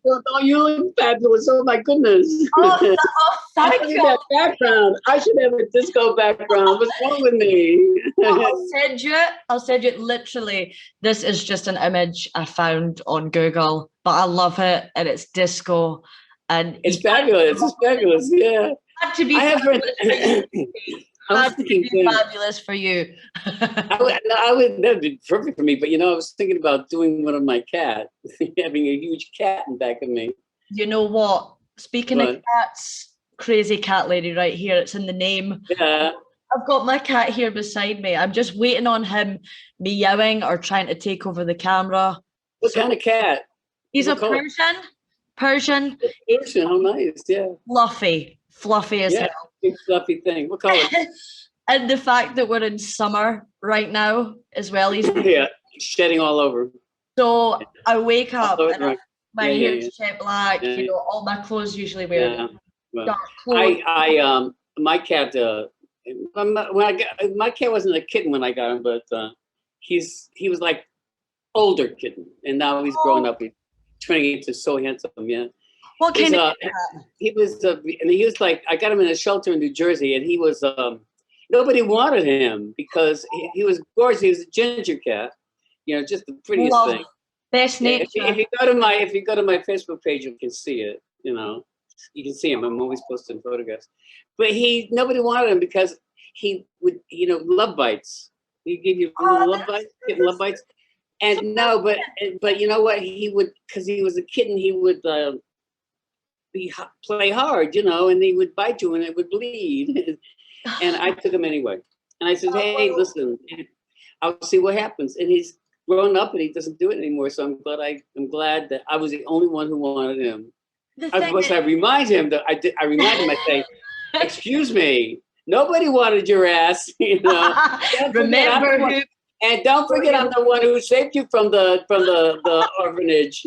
Oh, you look fabulous. Oh, my goodness. Oh, thank you. That background. I should have a disco background. What's wrong with me? I'll send you it. I'll send you it. Literally, this is just an image I found on Google, but I love it, and it's disco, and It's fabulous. It's fabulous. Yeah. Had to be I have fabulous for you. I was thinking, fabulous for you. that'd be perfect for me. But I was thinking about doing one of my cat, having a huge cat in back of me. You know what? Speaking of cats, crazy cat lady right here. It's in the name. Yeah. I've got my cat here beside me. I'm just waiting on him meowing or trying to take over the camera. What kind of cat? He's a Persian. Persian. Persian. How nice. Yeah. Fluffy as hell. Big fluffy thing. What color? And the fact that we're in summer right now as well. He's shedding all over. So I wake up and my hair's jet black. Yeah. All my clothes usually wear dark clothes. My cat. My cat wasn't a kitten when I got him, but he was like older kitten, and now he's growing up. He's turning into so handsome. Yeah. What kind of he was like, I got him in a shelter in New Jersey, and he was nobody wanted him because he was gorgeous. He was a ginger cat, just the prettiest thing. Best nature. If you go to my Facebook page, you can see it. You can see him. I'm always posting photographs. But nobody wanted him because he would, love bites. He give you love bites. And no, but you know what? He would, because he was a kitten, he would play hard, and he would bite you and it would bleed. And I took him anyway. And I said, hey, listen, I'll see what happens. And he's grown up and he doesn't do it anymore. So I'm glad that I was the only one who wanted him. Of course, I remind him, I say, excuse me, nobody wanted your ass, Remember who. And don't forget, I'm the one who saved you from the orphanage.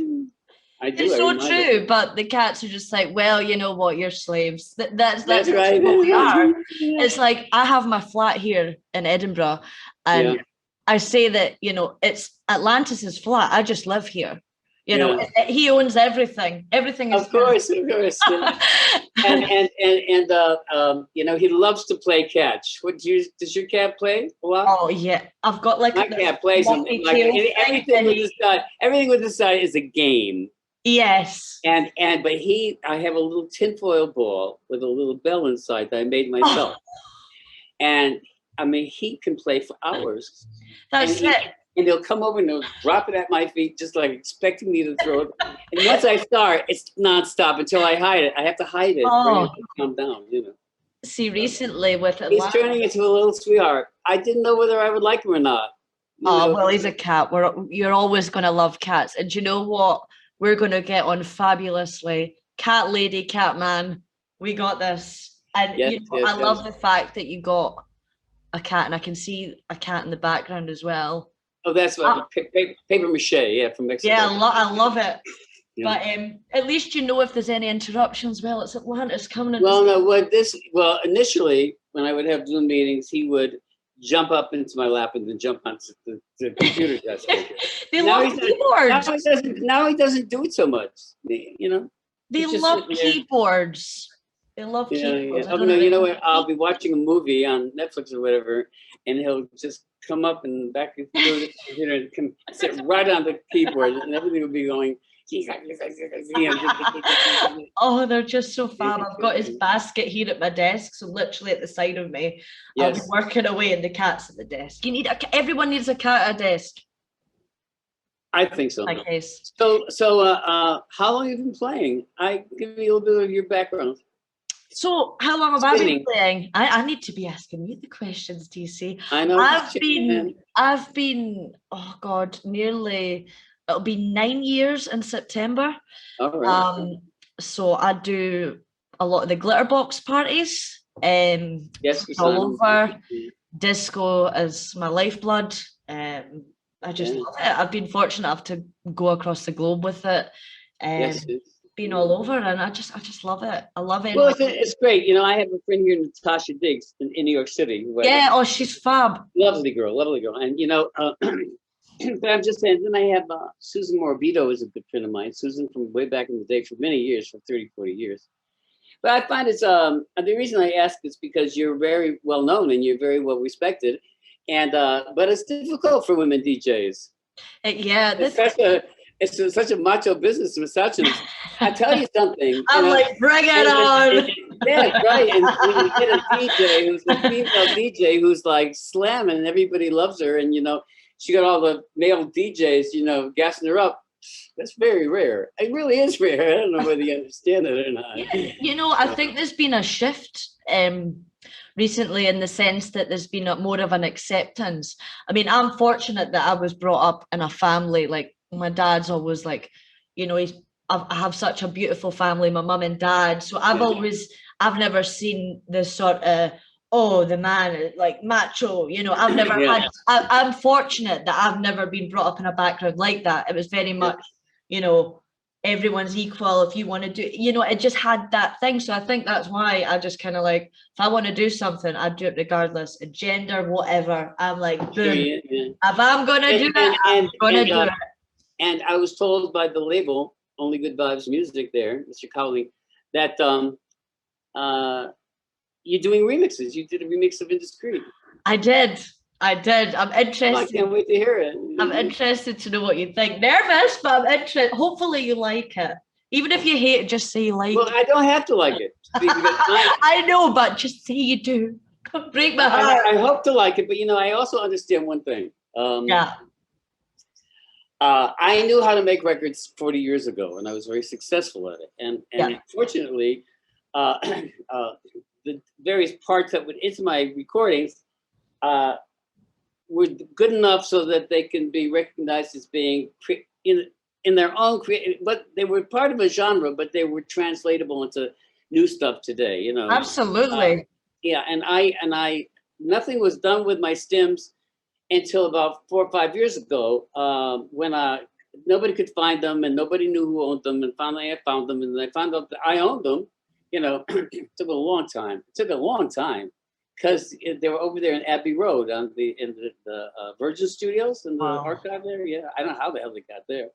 I do. It's so true, but the cats are just like, well, you know what, you're slaves. That's right. What we are. It's like, I have my flat here in Edinburgh, and I say that, it's Atlantis's flat. I just live here. He owns everything. Everything is of course. And he loves to play catch. Does your cat play a lot? Oh yeah, I've got like my cat plays something like everything with this guy is a game. Yes. And but I have a little tinfoil ball with a little bell inside that I made myself. And I mean, he can play for hours. That's it. And he'll come over and he'll drop it at my feet, just like expecting me to throw it. And once I start, it's nonstop until I hide it. I have to hide it for him to calm down, See, recently with he's turning into a little sweetheart. I didn't know whether I would like him or not. Well, he's a cat. You're always going to love cats. And you know what? We're going to get on fabulously. Cat lady, cat man, we got this. And I love the fact that you got a cat, and I can see a cat in the background as well. Oh, that's what paper mache, from Mexico. Yeah, I love it. Yeah. But at least if there's any interruptions. Well, it's Atlantis coming in. Well, initially when I would have Zoom meetings, he would jump up into my lap and then jump onto the computer desk. They love keyboards. Now he doesn't do it so much. They love keyboards. They love keyboards. Oh, no, you know what? I'll be watching a movie on Netflix or whatever, and he'll just come up and back into the computer and come sit right on the keyboard, and everything will be going. Oh, they're just so fab. I've got his basket here at my desk, so literally at the side of me. Yes. I'll be working away and the cat's at the desk. Everyone needs a cat at a desk. I think so. My case. So how long have you been playing? Give me a little bit of your background. So how long have I been playing? I need to be asking you the questions, DC. I know. I've been, oh God, it'll be 9 years in September. All right. So I do a lot of the glitter box parties. Yes, all over. Disco is my lifeblood. I just love it. I've been fortunate enough to go across the globe with it. Been all over, and I just love it. I love it. Well, it's great. I have a friend here, Natasha in New York City. She's fab. Lovely girl. And But I'm just saying, then I have Susan Morabito is a good friend of mine. Susan from way back in the day for many years, for 30, 40 years. But I find it's, the reason I ask is because you're very well known and you're very well respected. And, but it's difficult for women DJs. Yeah. It's such a macho business, misogynist. I tell you something. I'm like, bring it on. Yeah, right. And when you get a DJ who's a female DJ who's like slamming and everybody loves her, and she got all the male DJs, gassing her up. That's very rare. It really is rare. I don't know whether you understand it or not. I think there's been a shift recently in the sense that there's been more of an acceptance. I mean, I'm fortunate that I was brought up in a family, like my dad's always like, I have such a beautiful family, my mum and dad. So I've never seen this sort of, oh, the man, like macho, I've never had, I'm fortunate that I've never been brought up in a background like that. It was very much, everyone's equal. If you want to do, it just had that thing. So I think that's why I just kind of like, if I want to do something, I'd do it regardless of gender, whatever. I'm like, boom. If I'm going to do it, I'm going to do it. And I was told by the label, Only Good Vibes Music there, Mr. Cowley, that you're doing remixes. You did a remix of Indiscreet. I did. I'm interested. I can't wait to hear it. I'm interested to know what you think. Nervous, but I'm interested. Hopefully you like it. Even if you hate it, just say you like it. Well, I don't have to like it. I know, but just say you do. Break my heart. I hope to like it, but I also understand one thing. I knew how to make records 40 years ago, and I was very successful at it. And fortunately, the various parts that went into my recordings were good enough so that they can be recognized as being in their own but they were part of a genre, but they were translatable into new stuff today. Absolutely. And I nothing was done with my stems until about 4 or 5 years ago, when nobody could find them and nobody knew who owned them, and finally I found them, and I found out that I owned them. It took a long time. It took a long time because they were over there in Abbey Road in the Virgin Studios in the archive there. Yeah, I don't know how the hell they got there.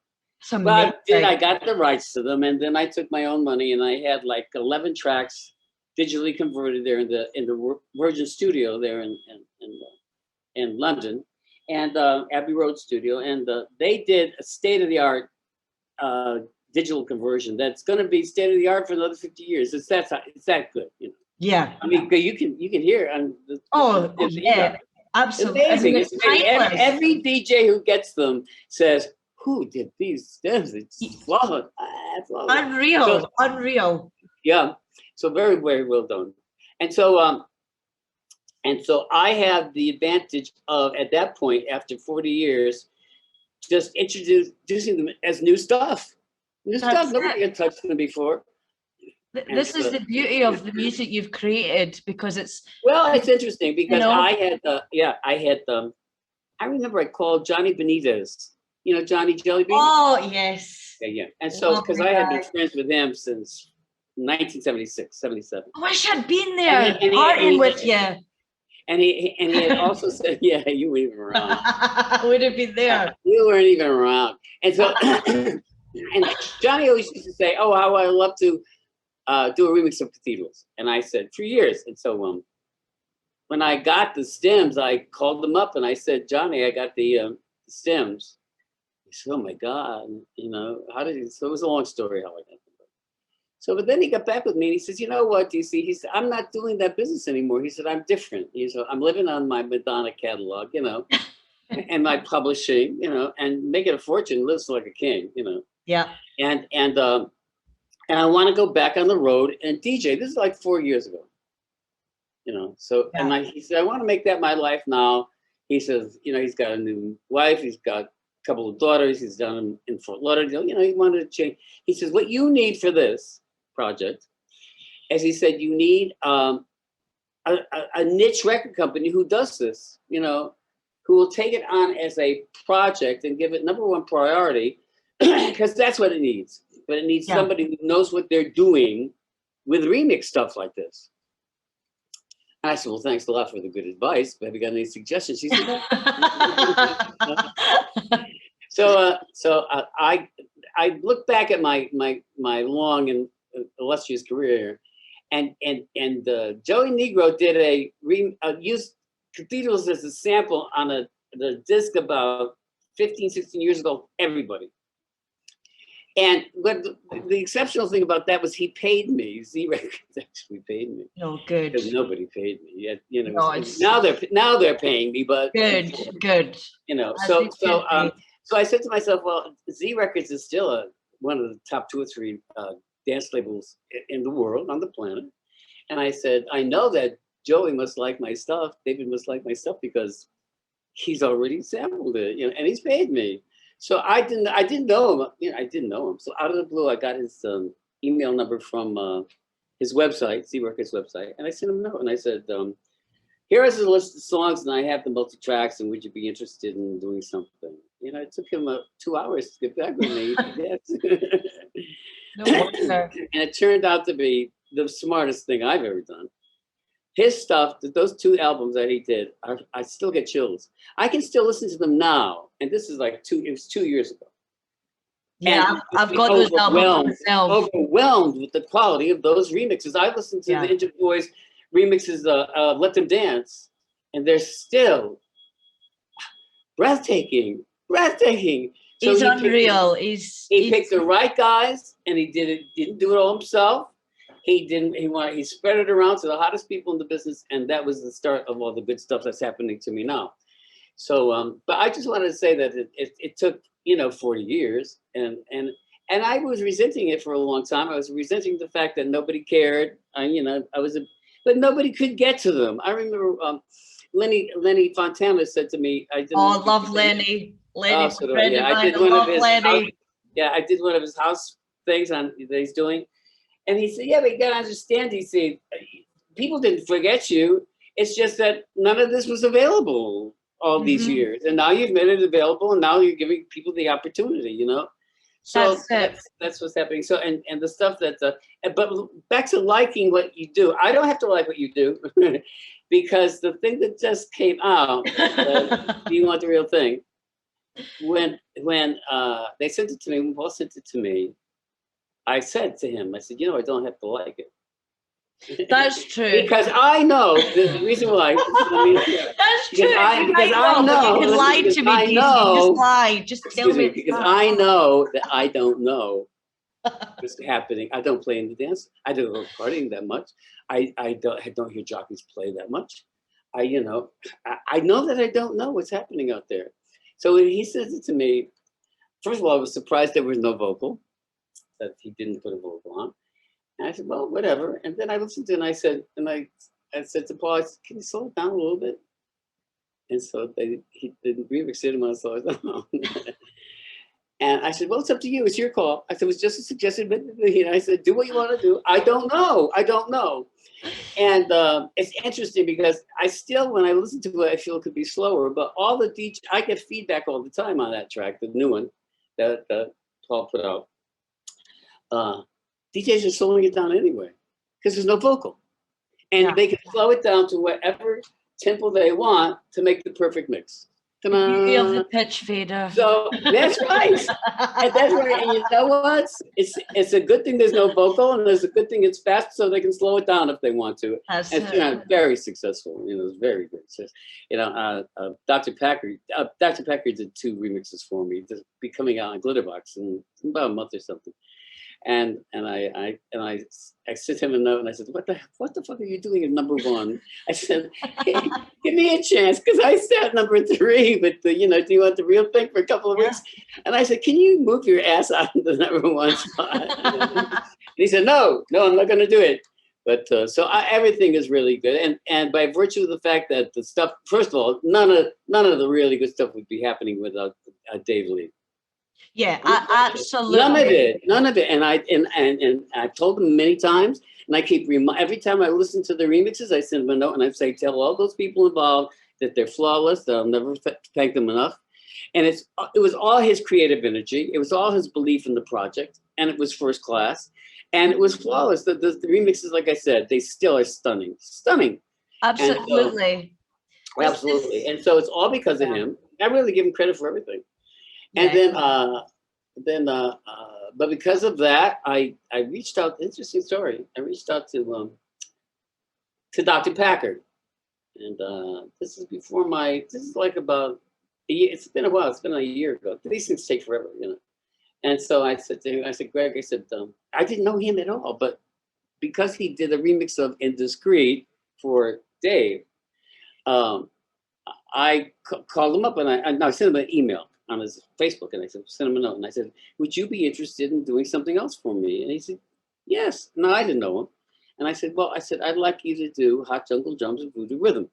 But then I got the rights to them, and then I took my own money and I had like 11 tracks digitally converted there in the Virgin Studio there in London, and Abbey Road Studio, and they did a state-of-the-art digital conversion that's going to be state-of-the-art for another 50 years. It's that good, Yeah. I mean, you can hear on the. Yeah, absolutely. It's amazing. Every DJ who gets them says, "Who did these stems? It's flawless." Unreal. Yeah. So very, very well done. And so I have the advantage of, at that point, after 40 years, just introducing them as new stuff. Nobody had touched them before. This is the beauty of the music you've created, because it's. Well, it's interesting because I remember I called Johnny Benitez, Johnny Jellybean. Oh, yes. Yeah. And so, because I had been friends with him since 1976, 77. I wish I'd been there partying with you. And he had also said, yeah, you weren't even around. I would have been there. You weren't even around. And so, and Johnny always used to say, "Oh, how I love to do a remix of Cathedrals." And I said, for years. And so when I got the stems, I called them up and I said, "Johnny, I got the stems." He said, "Oh my God, how did he?" So it was a long story how I got them. So, but then he got back with me and he says, "You know what, DC?" He said, "I'm not doing that business anymore." He said, "I'm different." He said, "I'm living on my Madonna catalog, and my publishing, and making a fortune, lives like a king, Yeah. And I want to go back on the road and DJ. This is like 4 years ago, So, yeah. And he said, "I want to make that my life now." He says, he's got a new wife. He's got a couple of daughters. He's done in Fort Lauderdale. He wanted to change. He says, "What you need for this project," as he said, "you need a niche record company who does this, who will take it on as a project and give it number one priority, because that's what it needs. But it needs somebody who knows what they're doing with remix stuff like this." I said, well, thanks a lot for the good advice. But have you got any suggestions? She said, no. I look back at my long and illustrious career, and Joey Negro did used cathedrals as a sample on the disc about 15, 16 years ago. Everybody. And but the exceptional thing about that was he paid me. Z Records actually paid me. No, good. Because nobody paid me yet. You know, No, now they're paying me, but good. You know, so I said to myself, well, Z Records is still one of the top 2 or 3 dance labels in the world, on the planet. And I said, I know that Joey must like my stuff. David must like my stuff because he's already sampled it, you know, and he's paid me. So I didn't know him. You know, I didn't know him. So out of the blue, I got his email number from his website, Z Records website, and I sent him a note and I said, here is a list of songs and I have the multi-tracks and would you be interested in doing something? You know, it took him 2 hours to get back with me. No wonder. And it turned out to be the smartest thing I've ever done. His stuff, those 2 albums that he did, I still get chills. I can still listen to them now. And this is like it was 2 years ago. Yeah, I've got those albums myself. Overwhelmed with the quality of those remixes. I listened to the Injured Boys remixes, Let Them Dance, and they're still breathtaking. So He's unreal. He picked the right guys, and he didn't do it all himself. He spread it around to the hottest people in the business, and that was the start of all the good stuff that's happening to me now. So, but I just wanted to say that it took 40 years, and I was resenting it for a long time. I was resenting the fact that nobody cared. But nobody could get to them. I remember Lenny Fontana said to me, "I love Lenny. I did one of his house things that he's doing." And he said, yeah, but you gotta understand, he said, people didn't forget you. It's just that none of this was available all these years. And now you've made it available and now you're giving people the opportunity, you know? So that's what's happening. So, and the stuff that, but back to liking what you do. I don't have to like what you do because the thing that just came out, Do You Want the Real Thing? When they sent it to me, when Paul sent it to me, I said to him, I said, I don't have to like it. That's true. Because I know the reason why. That's true. Because I know. You can lie to me. I know. Just lie. Just tell me. Because I know that I don't know what's happening. I don't play in the dance. I don't go partying that much. I don't hear jockeys play that much. I know that I don't know what's happening out there. So when he says it to me, first of all, I was surprised there was no vocal, that he didn't put a vocal on. And I said, well, whatever. And then I listened to it and I said to Paul, can you slow it down a little bit? And so the remix didn't want to slow it down. And I said, well, it's up to you. It's your call. I said, it was just a suggestion. I said, do what you want to do. I don't know. And it's interesting because I still, when I listen to it, I feel it could be slower. But all the DJ, I get feedback all the time on that track, the new one that Paul put out. DJs are slowing it down anyway because there's no vocal, and they can slow it down to whatever tempo they want to make the perfect mix. You feel the pitch fader. So that's right. And that's right. And you know what? It's a good thing there's no vocal, and there's a good thing it's fast, so they can slow it down if they want to. And very successful. It's very good. Dr. Packard did 2 remixes for me. They'll be coming out on Glitterbox in about a month or something. And I sent him a note and I said, what the fuck are you doing at number 1? I said, hey, give me a chance because I sat number 3, but Do You Want the Real Thing for a couple of weeks? And I said, can you move your ass out of the number 1 spot? And he said, no, I'm not going to do it. But everything is really good, and by virtue of the fact that the stuff, first of all, none of the really good stuff would be happening without Dave Lee. Yeah, absolutely. None of it. And I've told them many times, and I keep every time I listen to the remixes, I send them a note and I say, tell all those people involved that they're flawless, that I'll never thank them enough. And it was all his creative energy. It was all his belief in the project, and it was first class, and it was flawless. The remixes, like I said, they still are stunning. Absolutely. Absolutely. And so it's all because of him. I really give him credit for everything. And but because of that, I reached out. Interesting story. I reached out to Dr. Packard, and this is before this is like about a year. It's been a while. It's been a year ago. These things take forever, you know. And so I said to him, I said, Greg, I said, I didn't know him at all, but because he did a remix of Indiscreet for Dave, I called him up and I sent him an email on his Facebook, and I said, send him a note. And I said, would you be interested in doing something else for me? And he said, yes. No, I didn't know him. And I said, well, I'd like you to do Hot Jungle Drums and Voodoo Rhythm.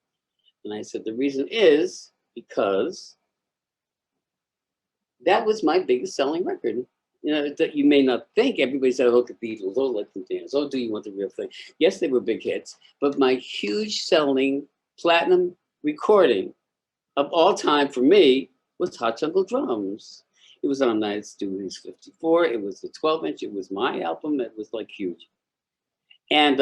And I said, the reason is because that was my biggest selling record. You know, that you may not think. Everybody said, oh, Cathedrals, oh, Let Them Dance, oh, Do You Want the Real Thing? Yes, they were big hits, but my huge selling platinum recording of all time for me was Hot Jungle Drums. It was on United Studios 54. It was the 12-inch. It was my album. It was like huge. And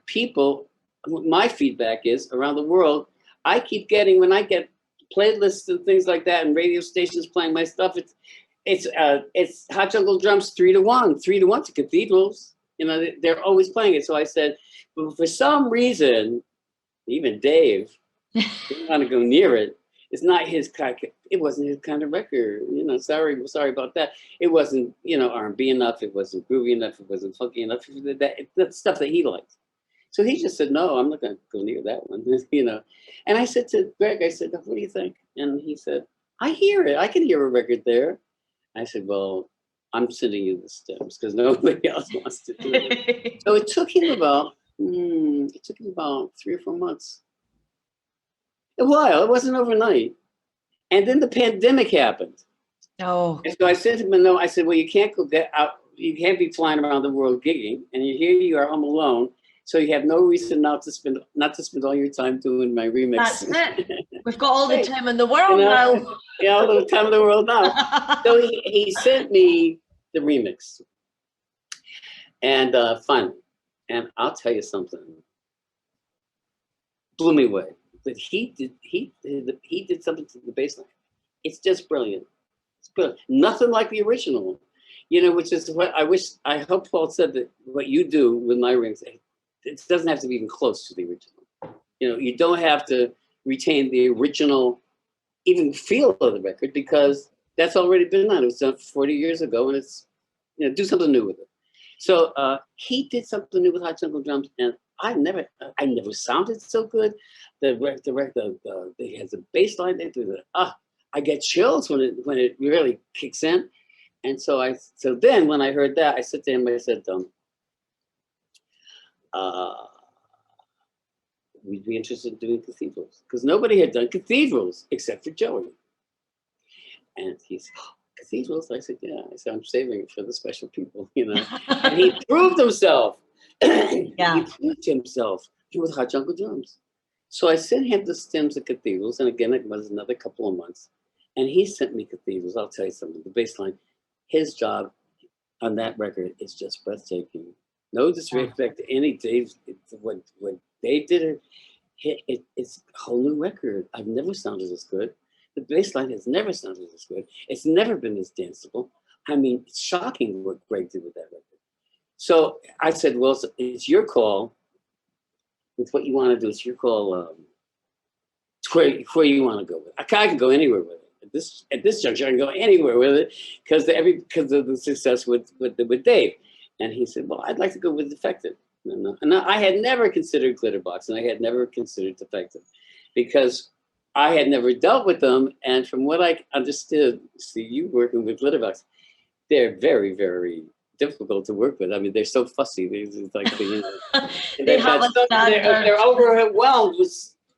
people, my feedback is around the world, I keep getting, when I get playlists and things like that and radio stations playing my stuff, it's Hot Jungle Drums 3-1 to Cathedrals. You know, they're always playing it. So I said, but for some reason, even Dave didn't want to go near it. It's not his kind. It wasn't his kind of record. You know, sorry about that. It wasn't, you know, R&B enough. It wasn't groovy enough. It wasn't funky enough. That's stuff that he liked. So he just said, no, I'm not going to go near that one. You know. And I said to Greg, I said, what do you think? And he said, I hear it. I can hear a record there. I said, well, I'm sending you the stems because nobody else wants to do it. So it took him about 3 or 4 months. A while. It wasn't overnight. And then the pandemic happened. Oh. And so I sent him a note. I said, well, you can't go get out. You can't be flying around the world gigging. And here you are home alone. So you have no reason not to spend all your time doing my remix. That's it. We've got all the time in the world now. Yeah, all the time in the world now. So he sent me the remix. And finally, and I'll tell you something. Blew me away. But he did something to the bass line. It's just brilliant. It's brilliant. Nothing like the original, you know, which is what I hope Paul said that what you do with my rings, it doesn't have to be even close to the original. You know, you don't have to retain the original even feel of the record because that's already been done. It was done 40 years ago, and it's, you know, do something new with it. So he did something new with Hot Jungle Drums, and I never sounded so good. The has a bass line. They do the I get chills when it really kicks in. And so then when I heard that, I said to him, I said, we'd be interested in doing Cathedrals because nobody had done Cathedrals except for Joey. And he said, Cathedrals? I said, yeah. I said, I'm saving it for the special people, you know. And he proved himself. Yeah. He proved himself. He was Hot Jungle Drums. So I sent him the stems of Cathedrals, and again, it was another couple of months. And he sent me Cathedrals. I'll tell you something. The bass line, his job on that record is just breathtaking. No disrespect to any Dave. When Dave did it's a whole new record. I've never sounded as good. The bass line has never sounded as good. It's never been as danceable. I mean, it's shocking what Greg did with that record. So I said, well, it's your call. With what you want to do, it's your call. Where you want to go with it. I can go anywhere with it. At this juncture, I can go anywhere with it because of the success with Dave. And he said, well, I'd like to go with Defected. And I had never considered Glitterbox, and I had never considered Defected because I had never dealt with them. And from what I understood, see you working with Glitterbox, they're very, very difficult to work with. I mean, they're so fussy. It's like they're overwhelmed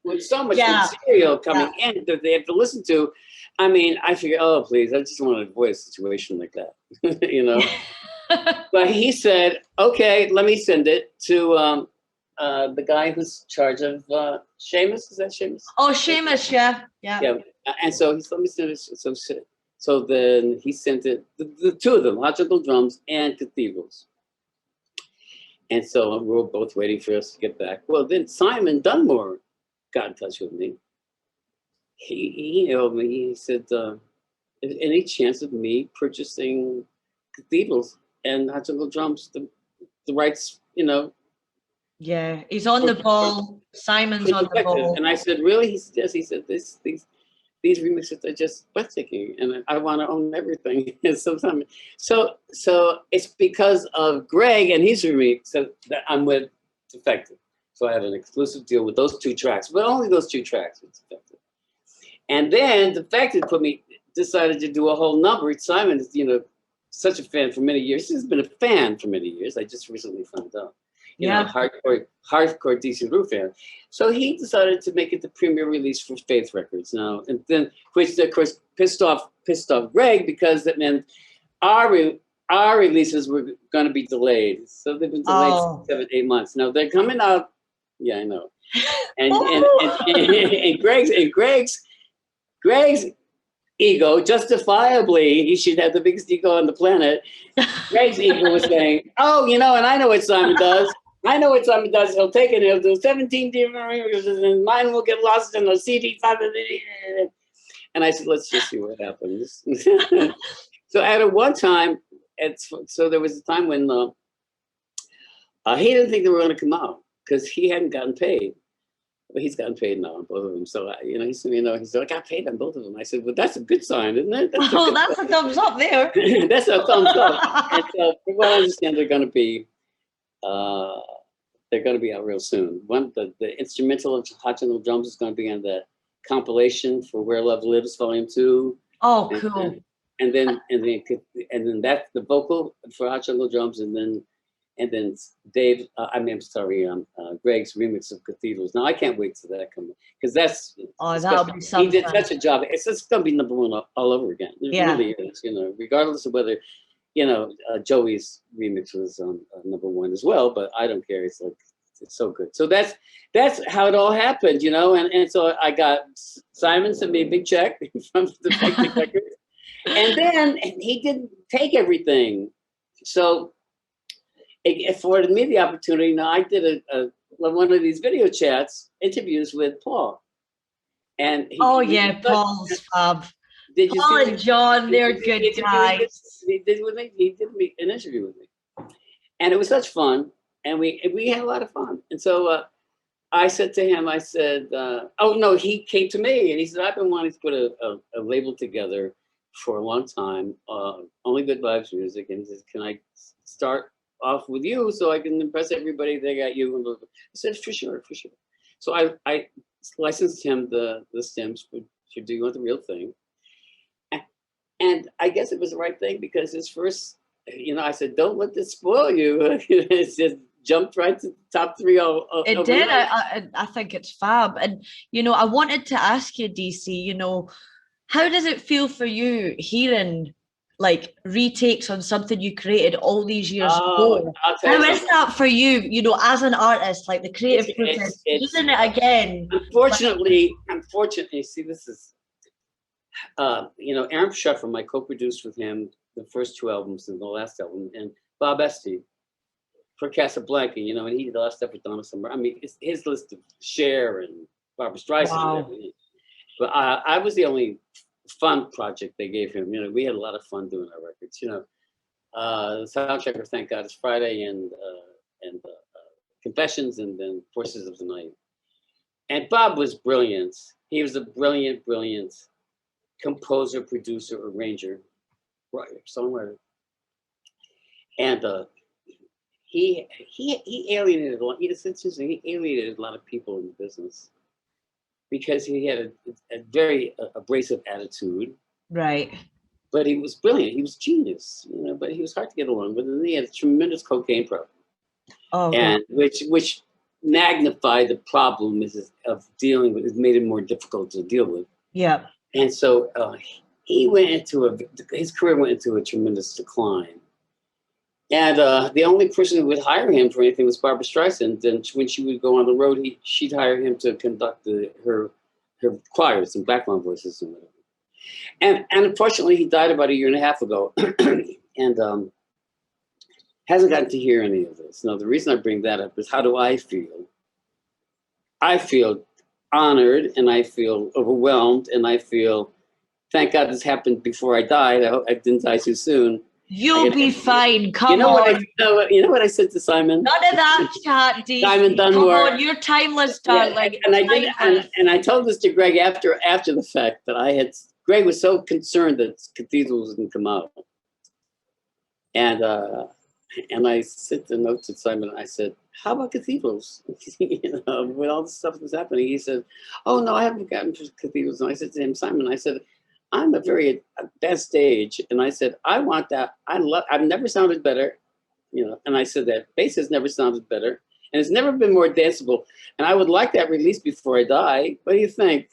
with so much material coming in that they have to listen to. I mean, I figure, oh, please, I just want to avoid a situation like that, you know. But he said, okay, let me send it to the guy who's in charge of Seamus. Is that Seamus? Oh, Seamus, yeah. And so he said, let me send it. So then he sent it, the two of them, Hot Jungle Drums and Cathedrals. And so we were both waiting for us to get back. Well, then Simon Dunmore got in touch with me. He emailed me. He said, any chance of me purchasing cathedrals and hot jungle drums, the rights, Yeah, he's on the ball. Simon's on the ball. And I said, really? He said, yes. He said, these remixes are just breathtaking, and I want to own everything. And so it's because of Greg and his remix that I'm with Defected. So I have an exclusive deal with those 2 tracks, but only those 2 tracks with Defected. And then Defected decided to do a whole number. Simon is, such a fan for many years. He's been a fan for many years. I just recently found out. Hardcore DC LaRue fan. So he decided to make it the premiere release for Faith Records now, and then which of course pissed off Greg, because that meant our releases were going to be delayed. So they've been delayed 7-8 months. Now they're coming out. Yeah, I know. And Greg's ego, justifiably, he should have the biggest ego on the planet. Greg's ego was saying, "Oh, and I know what Simon does. He'll take it. He'll do 17 different remixes, and mine will get lost in a CD." And I said, "Let's just see what happens." So at one time, so there was a time when he didn't think they were going to come out because he hadn't gotten paid. But he's gotten paid now on both of them. So, he said, he said, I got paid on both of them. I said, well, that's a good sign, isn't it? That's a thumbs up there. That's a thumbs up. And so, from what I understand, they're going to be out real soon. The instrumental of Hot Jungle Drums is going to be on the compilation for Where Love Lives, Volume 2. Oh, cool. And then that's the vocal for Hot Jungle Drums, and then Greg's remix of Cathedrals. Now I can't wait till that comes, because that'll be something. He did such a job. It's just going to be number 1 all over again. It really is, regardless of whether, Joey's remix was number 1 as well. But I don't care. It's so good. So that's how it all happened, And so I got Simon sent me a big check from the Big Records, and then he didn't take everything. So it afforded me the opportunity. Now I did one of these video interviews with Paul, and Paul's fab. Did you Paul and John, they're good guys. He did an interview with me, and it was such fun, and we had a lot of fun. And so I said to him, I said, he came to me and he said, I've been wanting to put a label together for a long time, Only Good Vibes Music, and he says, can I start off with you so I can impress everybody? They got you. And I said, for sure. So I licensed him the stems for Do You Want the Real Thing? And I guess it was the right thing, because his first, I said, don't let this spoil you. It just jumped right to the top 3. It did. I think it's fab. And, I wanted to ask you, DC, how does it feel for you hearing retakes on something you created all these years ago? How is that for you, as an artist, the creative process, using it again? Unfortunately, see, this is, Aaron Scheffer, I co-produced with him the first 2 albums and the last album, and Bob Esty for Casablanca, and he did the last stuff with Donna Summer. I mean, his list of Cher and Barbra Streisand. Wow. But I was the only fun project they gave him. We had a lot of fun doing our records. The soundtrack of Thank God It's Friday and Confessions, and then Forces of the Night. And Bob was brilliant. He was a brilliant composer, producer, arranger, writer, songwriter. And he alienated a lot. He alienated a lot of people in the business, because he had a very abrasive attitude. Right. But he was brilliant. He was genius, but he was hard to get along with. And he had a tremendous cocaine problem. Oh, and which magnified the problem of dealing with it, made it more difficult to deal with. Yeah. And so his career went into a tremendous decline. And the only person who would hire him for anything was Barbra Streisand. And when she would go on the road, she'd hire him to conduct her choirs and background voices and whatever. And unfortunately, he died about 1.5 years ago. And hasn't gotten to hear any of this. Now, the reason I bring that up is how do I feel? I feel honored, and I feel overwhelmed, and I feel, thank God this happened before I died. I hope I didn't die too soon. You'll be fine. Come you know on. You know what I said to Simon? None of that, Katt. Simon Dunmore. Come on, you're timeless, darling. Yeah, and I told this to Greg after the fact that Greg was so concerned that cathedrals didn't come out, and I sent a note to Simon. I said, "How about cathedrals? You know, with all the stuff that's happening." He said, "Oh no, I haven't gotten to cathedrals." And I said to him, "Simon," I said, "I'm at that stage," and I said, "I want that. I've never sounded better, you know." And I said that bass has never sounded better, and it's never been more danceable. And I would like that released before I die. What do you think?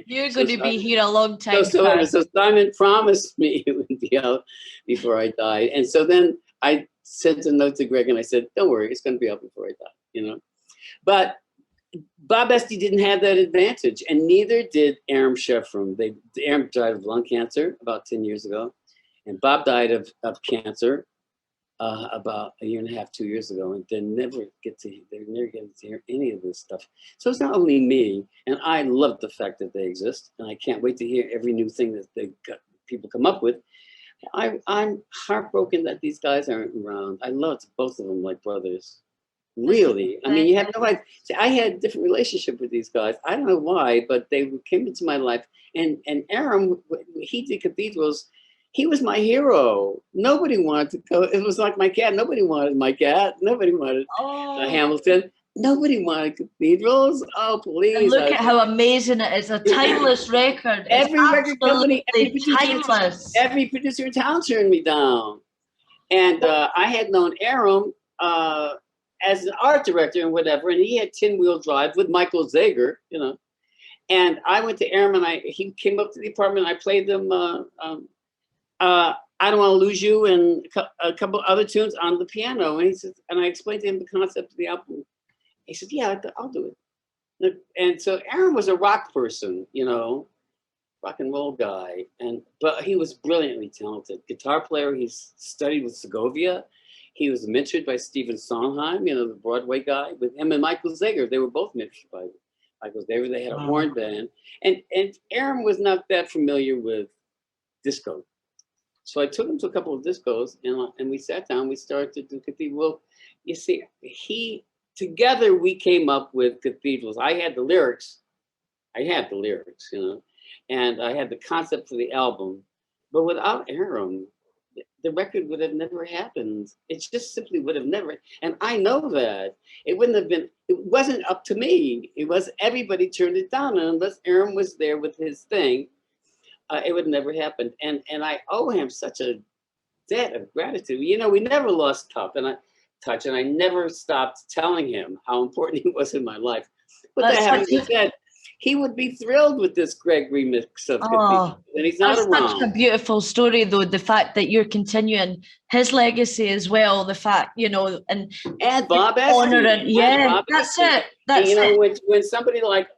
You're going to be here a long time. So Simon promised me it would be out before I died, and so then I sent a note to Greg and I said, "Don't worry, it's going to be out before I die," you know. But Bob Esty didn't have that advantage, and neither did Aram Shefram. Aram died of lung cancer about 10 years ago, and Bob died of cancer about a year and a half, 2 years ago, and they never get to hear any of this stuff. So it's not only me, and I love the fact that they exist, and I can't wait to hear every new thing that people come up with. I'm heartbroken that these guys aren't around. I loved both of them like brothers. Really. I mean, you have no idea. See, I had a different relationship with these guys. I don't know why, but they came into my life. And Aram, he did cathedrals. He was my hero. Nobody wanted to go. It was like my cat. Nobody wanted my cat. Nobody wanted Hamilton. Nobody wanted cathedrals. Oh, please. And look at how amazing it is. A timeless record. Every record company, timeless. Every producer in town turned me down. And I had known Aram as an art director and whatever, and he had 10-wheel drive with Michael Zager, you know. And I went to Aram, and he came up to the apartment. And I played them "I Don't Want to Lose You" and a couple other tunes on the piano. And he said, and I explained to him the concept of the album. He said, "Yeah, I'll do it." And so Aram was a rock person, you know, rock and roll guy, but he was brilliantly talented guitar player. He studied with Segovia. He was mentored by Stephen Sondheim, you know, the Broadway guy. With him and Michael Zager, they were both mentored by Michael Zager. They had a horn band, and Aram was not that familiar with disco, so I took him to a couple of discos, and we sat down. We started to do cathedral. Well, you see, together we came up with cathedrals. I had the lyrics, you know, and I had the concept for the album, but without Aram, the record would have never happened. It just simply would have never. And I know that it wouldn't have been. It wasn't up to me. It was everybody turned it down, and unless Aram was there with his thing, it would never happen. And I owe him such a debt of gratitude. You know, we never lost touch, and I never stopped telling him how important he was in my life. But that having been said, he would be thrilled with this Greg remix of Cathedral, and he's not around. That's such a beautiful story, though. The fact that you're continuing his legacy as well. The fact, you know, and Bob Esty. Yeah, that's it. That's it. When somebody like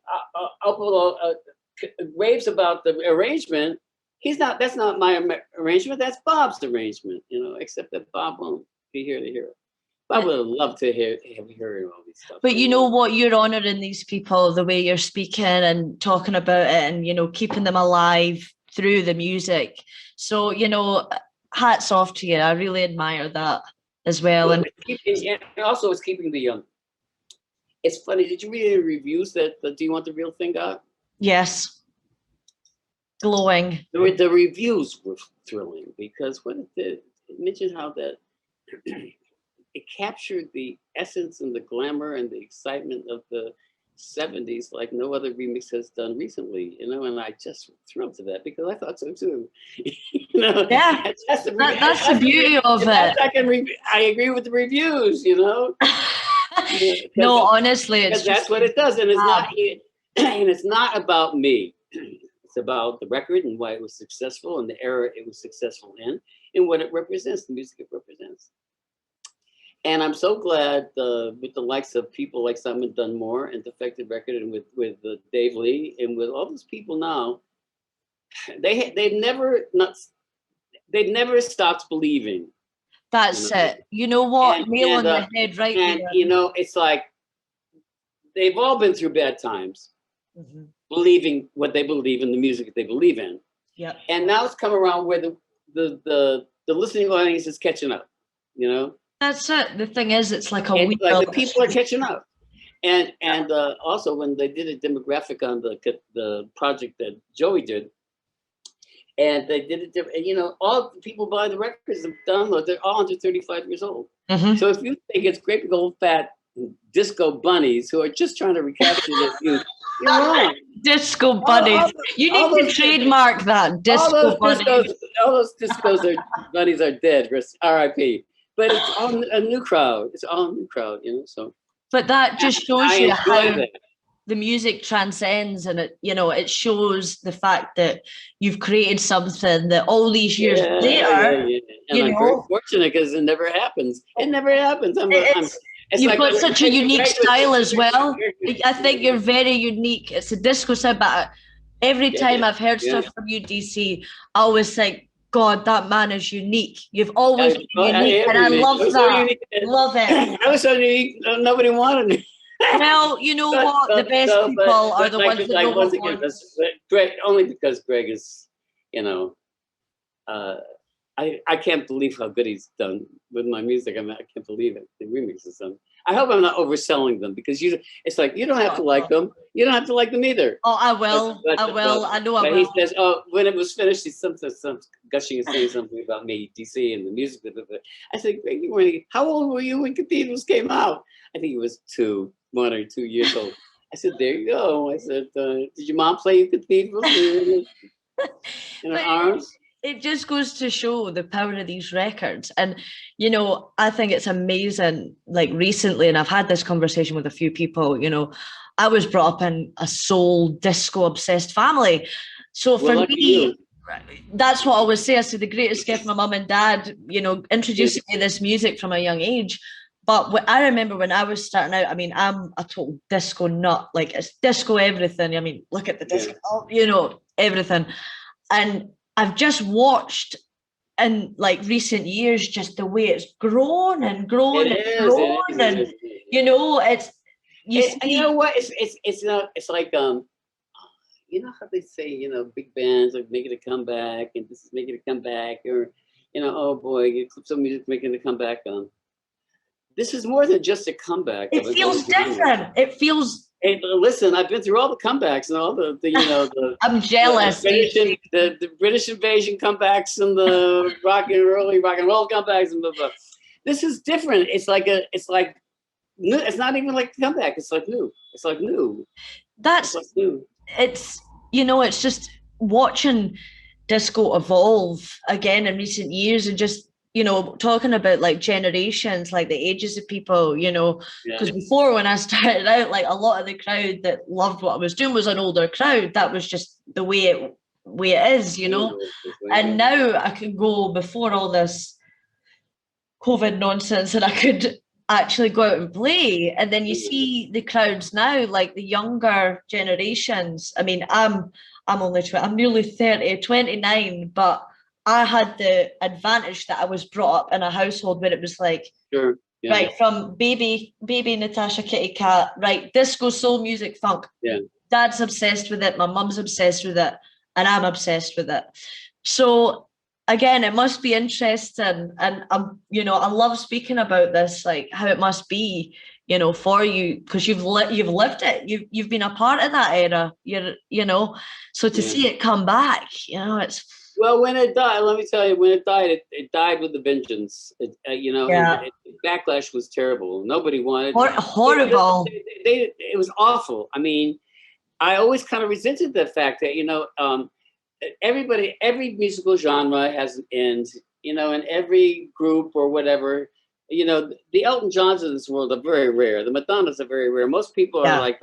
raves about the arrangement, that's not my arrangement. That's Bob's arrangement. You know, except that Bob won't be here to hear it. I would love to hear all these stuff. But you know what? You're honouring these people the way you're speaking and talking about it, and, you know, keeping them alive through the music. So, you know, hats off to you. I really admire that as well. And also, it's keeping the young. It's funny. Did you read any reviews that Do You Want the Real Thing got? Yes. Glowing. The reviews were thrilling because what it did, it mentioned how that it captured the essence and the glamour and the excitement of the 70s like no other remix has done recently, you know, and I just thrilled to that because I thought so too. You know, yeah, that's the beauty of it. I agree with the reviews, you know. No, honestly, it's that's what it does, and it's not about me. It's about the record and why it was successful and the era it was successful in and what it represents, the music it represents. And I'm so glad with the likes of people like Simon Dunmore and Defected Record and with Dave Lee and with all those people now, they've never stopped believing That's it. You know what? Nail on the head right and, there. it's like they've all been through bad times, believing what they believe in the music that they believe in. Yeah. And now it's come around where the listening audience is catching up, That's it. The thing is, it's like a and, like the people are catching up. And also when they did a demographic on the project that Joey did, and they did it, all the people buying the records and download, they're all under 35 years old. So if you think it's great big old fat disco bunnies who are just trying to recapture their youth, you're wrong. Disco bunnies. You need to trademark that. Disco bunnies. All those bunnies are dead. R.I.P. But it's all a new crowd. It's all a new crowd, so. But that just shows you how the music transcends, and it shows the fact that you've created something that all these years later, And I'm very fortunate because it never happens. It never happens. You've got such a unique style as well. I think you're very unique. It's a disco sound, but every time I've heard stuff from you, DC, I always think, God, that man is unique. You've always been unique, and I love that. Love it. I was so unique, nobody wanted me. Well, you know what? The best people are the ones that know what Greg, only because Greg is, I can't believe how good he's done with my music. I can't believe it. The remixes done. I hope I'm not overselling them because it's like you don't have to like them. You don't have to like them either. Oh, I will. I will. I know I will. He says, when it was finished, he's some gushing and saying something about me, DC, and the music. I said, Greg, how old were you when Cathedrals came out? I think he was 1 or 2 years old. I said, there you go. I said, did your mom play you Cathedrals in her arms? It just goes to show the power of these records. And, I think it's amazing, like recently, and I've had this conversation with a few people, I was brought up in a soul disco obsessed family. So for me, that's what I always say. I said the greatest gift my mum and dad, introducing me to this music from a young age. But I remember when I was starting out, I'm a total disco nut, like it's disco everything. Look at the disco, everything. And I've just watched in like recent years, just the way it's grown and grown and it's you know what? It's like how they say, big bands are making a comeback and this is making a comeback, or oh boy, some music making a comeback. This is more than just a comeback. It feels different. It feels. Hey, listen, I've been through all the comebacks and all the I'm jealous. The British invasion comebacks and the early rock and roll comebacks and blah, blah. This is different. It's like new. It's not even like a comeback. It's like new. It's like new. New. It's just watching disco evolve again in recent years and just, talking about like generations, like the ages of people, because before when I started out, like a lot of the crowd that loved what I was doing was an older crowd. That was just the way it is, and now I can go before all this COVID nonsense and I could actually go out and play. And then you see the crowds now, like the younger generations. I'm nearly 30, 29, but I had the advantage that I was brought up in a household where it was like, right, from baby Natasha, Kitty Katt, right, disco, soul music, funk. Yeah. Dad's obsessed with it, my mum's obsessed with it, and I'm obsessed with it. So again, it must be interesting, and I love speaking about this, like how it must be, for you, because you've lived it, you've been a part of that era, so to see it come back, it's. Well, when it died, let me tell you, when it died with a vengeance. The backlash was terrible. Nobody wanted. Horrible. It was awful. I always kind of resented the fact that every musical genre has an end. And every group or whatever. The Elton Johns of this world are very rare. The Madonnas are very rare. Most people are like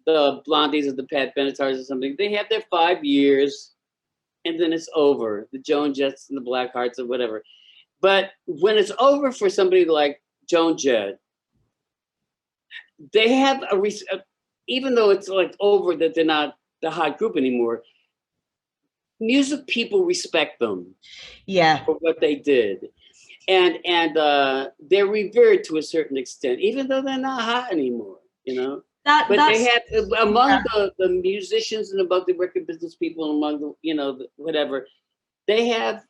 the Blondies or the Pat Benetars or something. They have their 5 years. And then it's over. The Joan Jetts and the Blackhearts or whatever. But when it's over for somebody like Joan Jett, they have even though it's like over that they're not the hot group anymore, music people respect them for what they did. and they're revered to a certain extent, even though they're not hot anymore, you know. But they had among the musicians and about the record business people, among the, you know, whatever, they have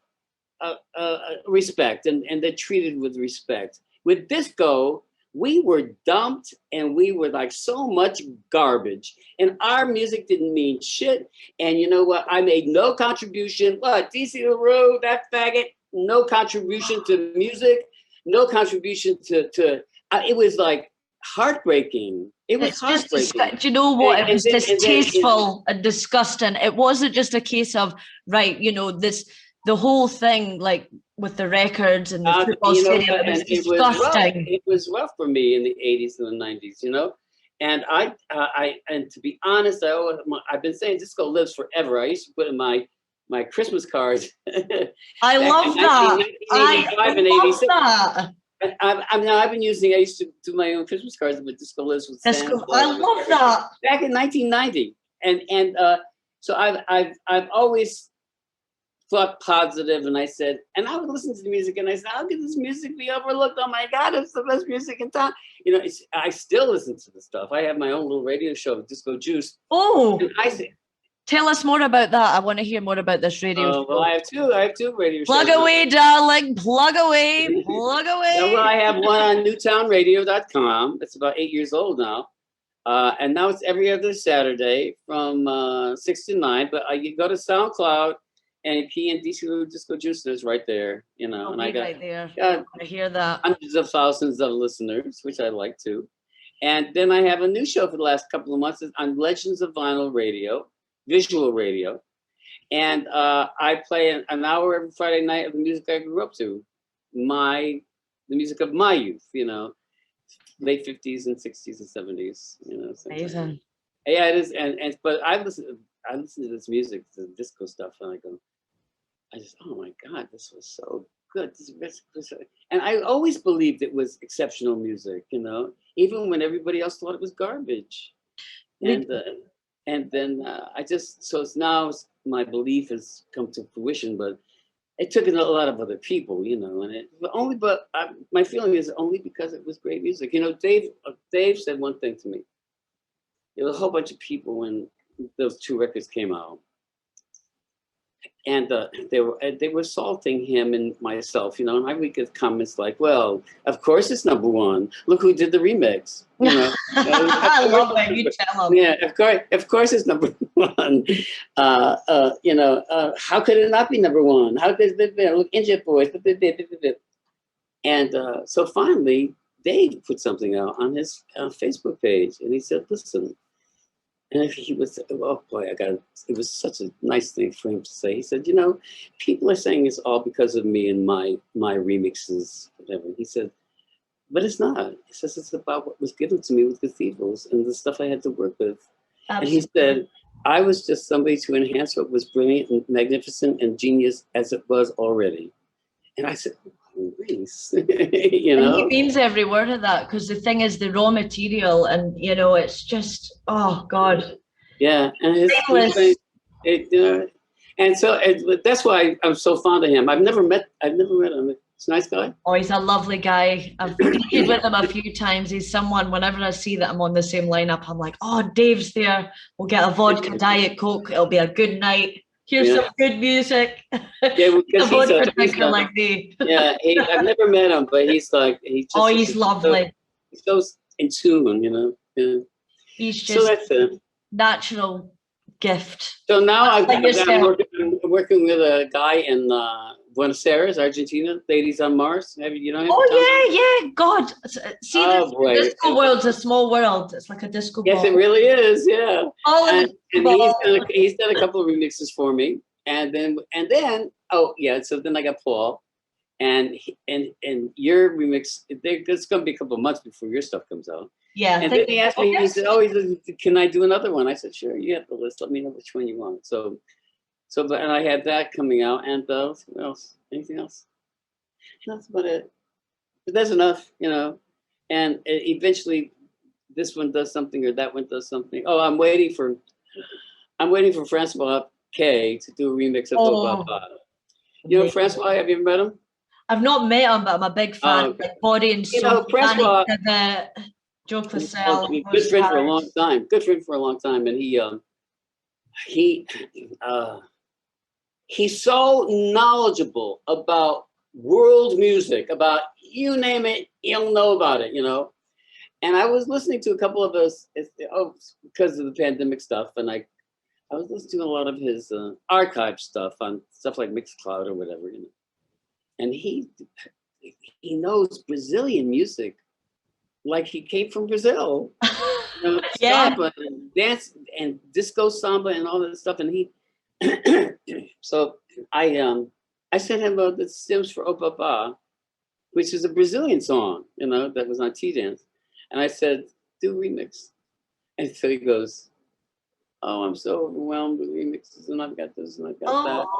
respect, and they're treated with respect. With disco, we were dumped and we were like so much garbage, and our music didn't mean shit. And you know what? I made no contribution. What, DC LaRue, that faggot, no contribution to music, no contribution to it was like heartbreaking. It was heartbreaking. Do you know what? It was distasteful and disgusting. It wasn't just a case of, right, you know, the whole thing, like with the records and the football stadium, it was disgusting. It was rough for me in the 80s and the 90s, you know. And I and to be honest, I've been saying disco lives forever. I used to put in my Christmas cards. I love that. I've been using. I used to do my own Christmas cards with disco lives with Sam. I love that. Back in 1990, and so I've always thought positive, and I said, and I would listen to the music, and I said, how could this music be overlooked? Oh my God, it's the best music in town. You know, I still listen to the stuff. I have my own little radio show, Disco Juice. Oh, and I say, tell us more about that. I want to hear more about this radio show. Well, I have two radio shows. Plug away, darling. Plug away. Plug away. Yeah, well, I have one on newtownradio.com. It's about 8 years old now. And now it's every other Saturday from 6 to 9. But you go to SoundCloud and key in DC LaRue Disco Juice, is right there, you know. And I got right there. I hear that. Hundreds of thousands of listeners, which I like too. And then I have a new show for the last couple of months on Legends of Vinyl Radio, visual radio. And I play an hour every Friday night of the music I grew up to, the music of my youth, you know, late 50s and 60s and 70s, you know. Amazing. Yeah, it is. But I listen to this music, the disco stuff, and I just, oh my God, this was so good. And I always believed it was exceptional music, you know, even when everybody else thought it was garbage. And then now my belief has come to fruition, but it took a lot of other people, you know, my feeling is only because it was great music. You know, Dave said one thing to me. There was a whole bunch of people when those two records came out, and they were assaulting him and myself, you know, and I would get comments like, well, of course it's number one. Look who did the remix. You know? I love when you tell them. Yeah, of course it's number one. You know, how could it not be number one? How could it be? Look, Injured Boys. And so finally, Dave put something out on his Facebook page, and he said, listen. And he was, oh boy, it was such a nice thing for him to say. He said, you know, people are saying it's all because of me and my remixes, whatever. He said, but it's not. He says it's about what was given to me with Cathedrals and the stuff I had to work with. Absolutely. And he said, I was just somebody to enhance what was brilliant and magnificent and genius as it was already. And I said, nice. You know, and he means every word of that, because the thing is the raw material, and you know, it's just, oh God. Yeah, and you know, and so that's why I'm so fond of him. I've never met him. He's a nice guy. Oh, he's a lovely guy. I've competed with him a few times. He's someone, whenever I see that I'm on the same lineup, I'm like, oh, Dave's there. We'll get a vodka, Diet Coke. It'll be a good night. Here's some good music. Yeah, because he's like me. Yeah, I've never met him, but he's lovely. He's so in tune, you know. Yeah. He's just that's it. Natural gift. So now I'm working with a guy in Buenos Aires, Argentina, Ladies on Mars. You know him? Oh yeah. God, see, boy. The disco world's a small world. It's like a disco ball. Yes, it really is. Yeah. And he's done a couple of remixes for me, and then so then I got Paul, and your remix. It's going to be a couple of months before your stuff comes out. Yeah. And then he asked me. He said, can I do another one? I said, sure. You have the list. Let me know which one you want. So, and I had that coming out, and what else? Anything else? That's about it. But that's enough, you know. And eventually, this one does something or that one does something. Oh, I'm waiting for Francois K to do a remix of Papa. You know Francois? Have you ever met him? I've not met him, but I'm a big fan of like Body and You Soul. know, Francois, The Joe Classell. good friend for a long time. Good friend for a long time, and he he's so knowledgeable about world music, about you name it, he'll know about it, you know. And I was listening to a couple of us, because of the pandemic stuff, and I was listening to a lot of his archive stuff on stuff like Mixcloud or whatever, you know. And he knows Brazilian music like he came from Brazil. You know, samba and dance and disco samba and all that stuff. And he, so I sent him the stems for Opa, which is a Brazilian song, you know, that was on T-Dance. And I said, do remix. And so he goes, oh, I'm so overwhelmed with remixes, and I've got this and I've got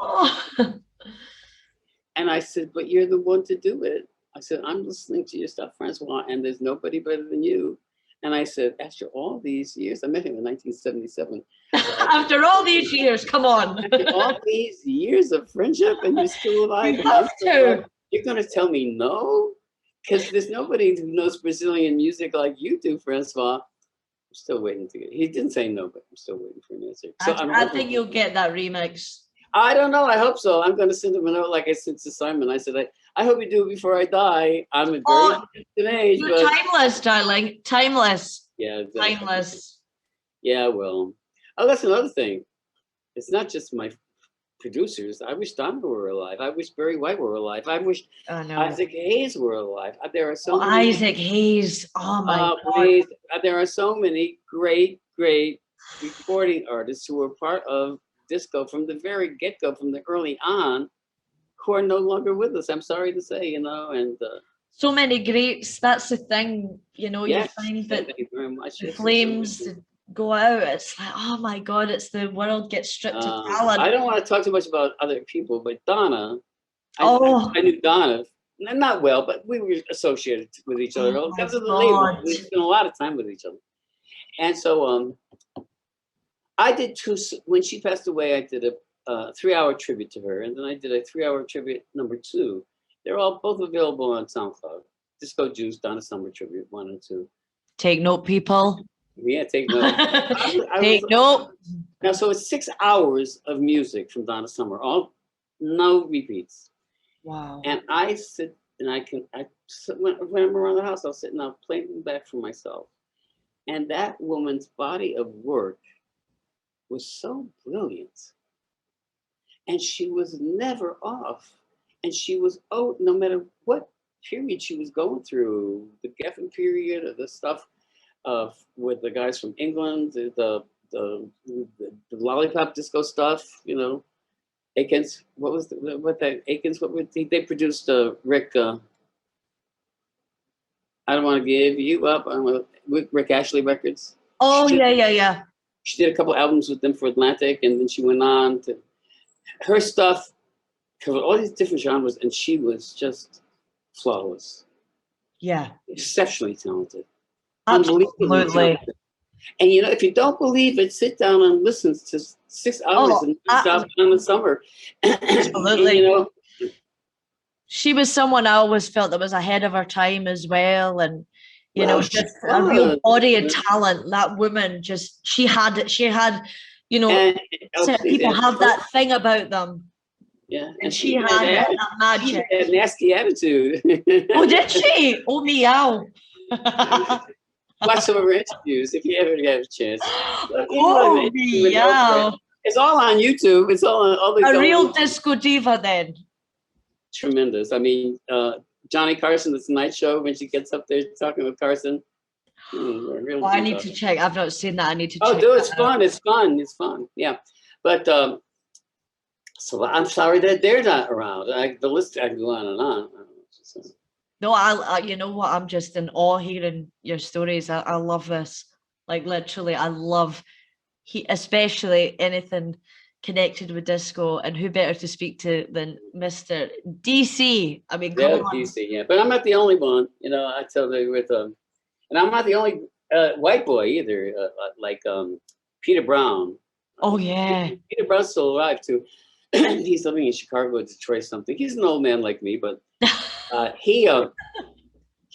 that. And I said, but you're the one to do it. I said, I'm listening to your stuff, Francois, and there's nobody better than you. And I said, after all these years, I met him in 1977. After all these years, come on. After all these years of friendship, and you're still alive. You're going to tell me no? Because there's nobody who knows Brazilian music like you do, Francois. I'm still waiting to get. He didn't say no, but I'm still waiting for an answer. So I think you'll get that remix. I don't know. I hope so. I'm going to send him a note like I sent to Simon. I said, I hope you do it before I die. I'm a very distant age. You're timeless, darling. Timeless. Yeah, exactly. Timeless. Yeah, well. Oh, that's another thing. It's not just my producers. I wish Donna were alive. I wish Barry White were alive. I wish Isaac Hayes were alive. There are so many. Isaac Hayes. Oh my God. Please. There are so many great recording artists who were part of disco from the very get-go, from the early on, who are no longer with us. I'm sorry to say, you know, and so many greats. That's the thing, you know. Yes, you find that thank you very much. the flames go out. It's like, oh my God, it's the world gets stripped of talent. I don't want to talk too much about other people, but Donna, I knew Donna, not well, but we were associated with each other because of the label. We spent a lot of time with each other, and so I did when she passed away, I did a 3-hour tribute to her, and then I did a 3-hour tribute number 2. They're both available on SoundCloud. Disco Juice, Donna Summer tribute 1 and 2. Take note, people. Yeah, take note. Take note. Now, so it's 6 hours of music from Donna Summer, no repeats. Wow. And I sit and when I'm around the house, I'll sit and I'll play them back for myself. And that woman's body of work was so brilliant. And she was never off. And she was, no matter what period she was going through, the Geffen period or the stuff with the guys from England, the lollipop disco stuff, you know, Akins, they produced Rick, I Don't Want to Give You Up, Rick Ashley Records. Oh, yeah. She did a couple albums with them for Atlantic, and then she went on to, her stuff covered all these different genres, and she was just flawless. Yeah. Exceptionally talented. Absolutely. Talented. And you know, if you don't believe it, sit down and listen to 6 hours in the summer. Absolutely. And, you know, she was someone I always felt that was ahead of her time as well, and you know, just a real body of talent. That woman, just she had, you know, certain people have that thing about them. Yeah, and she had that magic. She had a nasty attitude. Oh, did she? Oh, meow. Watch some of her interviews if you ever get a chance. Oh, meow. It's all on YouTube. It's all on all the. A real disco diva, then. Tremendous. I mean, Johnny Carson, The Tonight Show, when she gets up there talking with Carson. I need to check. I've not seen that. I need to check. Oh, do it. It's fun. It's fun. It's fun. Yeah. But so I'm sorry that they're not around. The list, I can go on and on. No, I you know what? I'm just in awe hearing your stories. I love this. Like literally, I love especially anything connected with disco, and who better to speak to than Mr. DC? I mean, come on. DC, yeah. But I'm not the only one. You know, I tell you and I'm not the only white boy either. Like Peter Brown. Oh yeah, Peter Brown's still alive too. he's living in Chicago, Detroit, something. He's an old man like me, but he you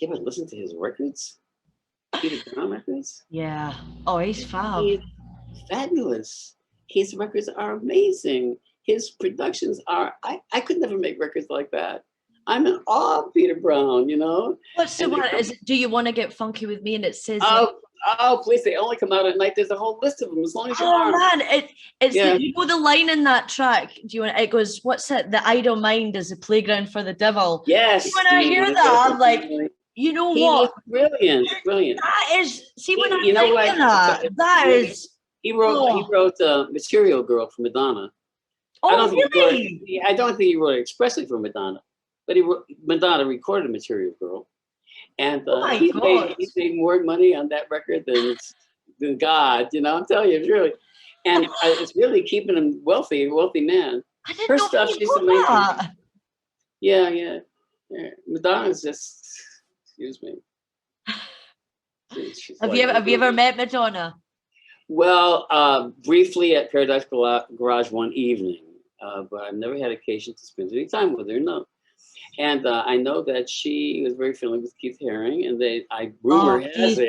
ever listen to his records? Peter Brown records? Yeah. Oh, he's fab. He's fabulous. His records are amazing. His productions are, I could never make records like that. I'm in awe of Peter Brown, you know? What's the one? Is it Do You Want to Get Funky With Me? And it says, oh, please, they only come out at night. There's a whole list of them, as long as you oh are. man, it's you know the line in that track. Do you want? It goes, "What's it? The idle mind is a playground for the devil." Yes. When I hear that, I'm like, you know he what? was brilliant. That is. See, when I you know think what? of that, that is. He wrote "Material Girl" for Madonna. Oh, really? I don't think he wrote it expressly for Madonna, but Madonna recorded "Material Girl," and he made more money on that record than God. You know, I'm telling you, it's really, and it's really keeping him wealthy, a wealthy man. I didn't Her know stuff, she's amazing. That. Yeah. Madonna's just, excuse me. Have you ever met Madonna? Well, briefly at Paradise Garage one evening, but I've never had occasion to spend any time with her. No, and I know that she was very friendly with Keith Haring, and rumor has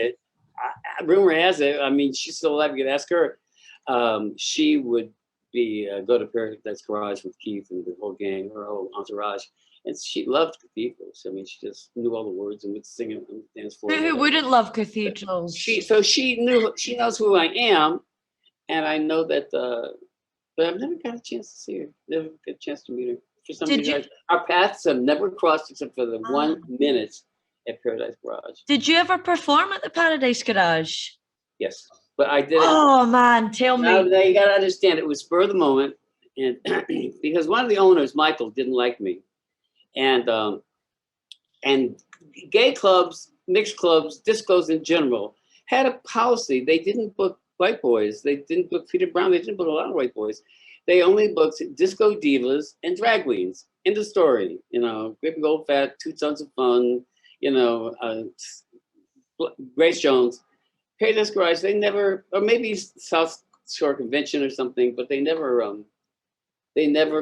it. I mean, she's still alive. You could ask her. She would go to Paradise Garage with Keith and the whole gang, her whole entourage. And she loved cathedrals. I mean, she just knew all the words and would sing it on the dance floor. Who wouldn't love cathedrals? She knows who I am, and I know that. But I've never got a chance to see her. Never got a chance to meet her. For some reason, our paths have never crossed except for the 1 minute at Paradise Garage. Did you ever perform at the Paradise Garage? Yes, but I didn't. Oh man, tell me. Now you got to understand, it was spur of the moment, and because one of the owners, Michael, didn't like me. And gay clubs, mixed clubs, discos in general had a policy. They didn't book white boys. They didn't book Peter Brown. They didn't book a lot of white boys. They only booked disco divas and drag queens. End of story. You know, great big old fat, 2 tons of fun. You know, Grace Jones, Paradise Garage. They never, or maybe South Shore Convention or something, but they never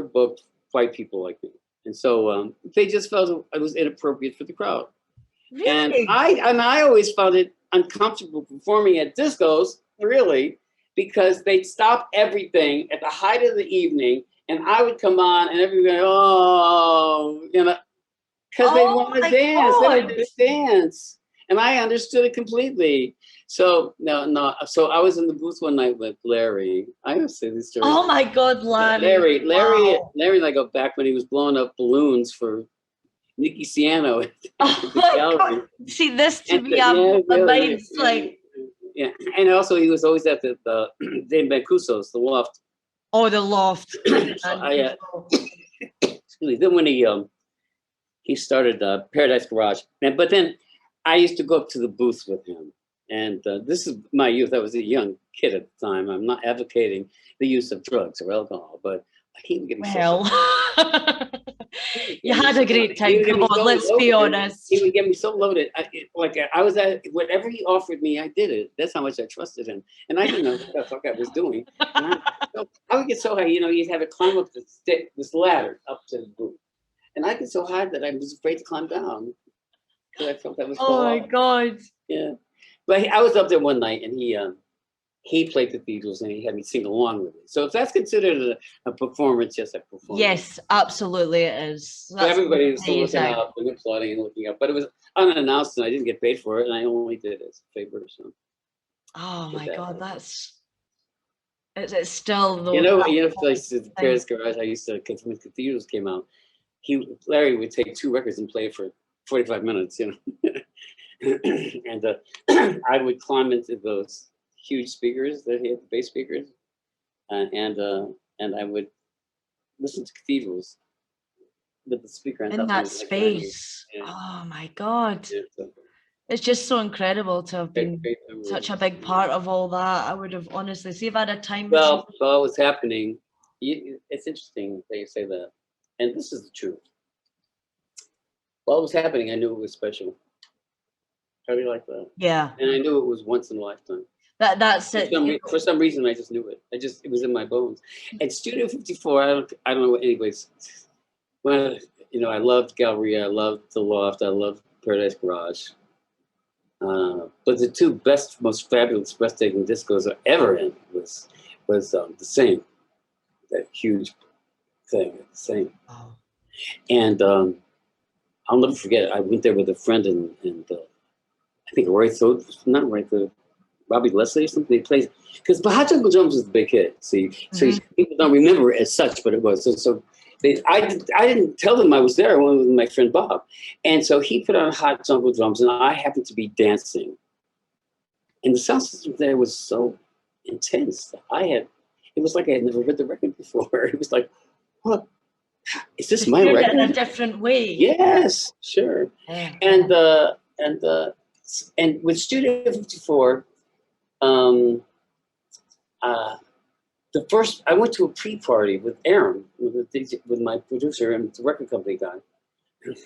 booked white people like me. And so they just felt it was inappropriate for the crowd. Really? And I always found it uncomfortable performing at discos, really, because they'd stop everything at the height of the evening, and I would come on, and everybody, you know, because they want to dance. They want to dance. And I understood it completely. So no. So I was in the booth one night with Larry. I always say these stories. Oh my God, Larry! Larry and I go back when he was blowing up balloons for Nicky Siano at the gallery. See, this to me, my mind's like. Yeah, and also he was always at the Dave Mancuso's, the Loft. Oh, the Loft. Then when he started Paradise Garage, but then I used to go up to the booth with him. And this is my youth. I was a young kid at the time. I'm not advocating the use of drugs or alcohol, but he would get me you had a great time. Come on, let's be honest. He would get me so loaded. I was at whatever he offered me, I did it. That's how much I trusted him. And I didn't know what the fuck I was doing. I would get so high, you know, you'd have to climb up this ladder up to the booth. And I get so high that I was afraid to climb down because I felt that was oh my God. Yeah. But I was up there one night, and he played cathedrals, and he had me sing along with it. So if that's considered a performance, yes, a performance. Yes, absolutely it is. So everybody was still looking up and applauding and looking up. But it was unannounced, and I didn't get paid for it, and I only did it as a favor. So. Oh my God, it's still the. You know, places, Paradise Garage, I used to, when cathedrals came out, Larry would take 2 records and play for 45 minutes, you know. And I would climb into those huge speakers that he had, the bass speakers, and I would listen to cathedrals with the speaker in that space. Like, oh my God. Yeah, so. It's just so incredible to have been such a big part of all that. I would have honestly, see if I had a time. Well, what was happening, it's interesting that you say that. And this is the truth. While it was happening, I knew it was special. How do you like that? Yeah. And I knew it was once in a lifetime. That's it. For some reason, I just knew it. It was in my bones. And Studio 54, I don't know what anybody's. Well, I loved Galleria, I loved The Loft, I loved Paradise Garage. But the two most fabulous, breathtaking discos I ever in was the same, that huge thing, the same. Wow. And I'll never forget. I went there with a friend, and I think Robbie Leslie or something. They played because Hot Jungle Drums was the big hit. See, people don't remember it as such, but it was. I didn't tell them I was there. I went with my friend Bob, and so he put on Hot Jungle Drums, and I happened to be dancing. And the sound system there was so intense. It was like I had never heard the record before. It was like, what? Is this my record? In a different way. Yes, sure. Yeah. And with Studio 54, I went to a pre-party with Aaron, with my producer and the record company guy,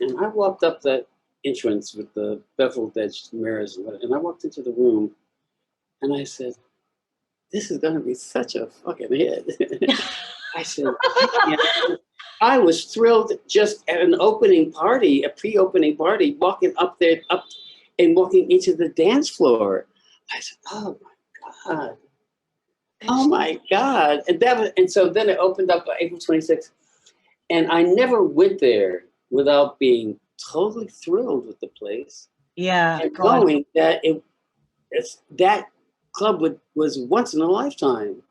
and I walked up that entrance with the beveled edged mirrors, and I walked into the room, and I said, "This is going to be such a fucking hit." I said, I was thrilled just at an opening party, a pre-opening party, walking up and walking into the dance floor. I said, "Oh my God. Oh my God." And so then it opened up on April 26th. And I never went there without being totally thrilled with the place. Yeah. And knowing that that club was once in a lifetime.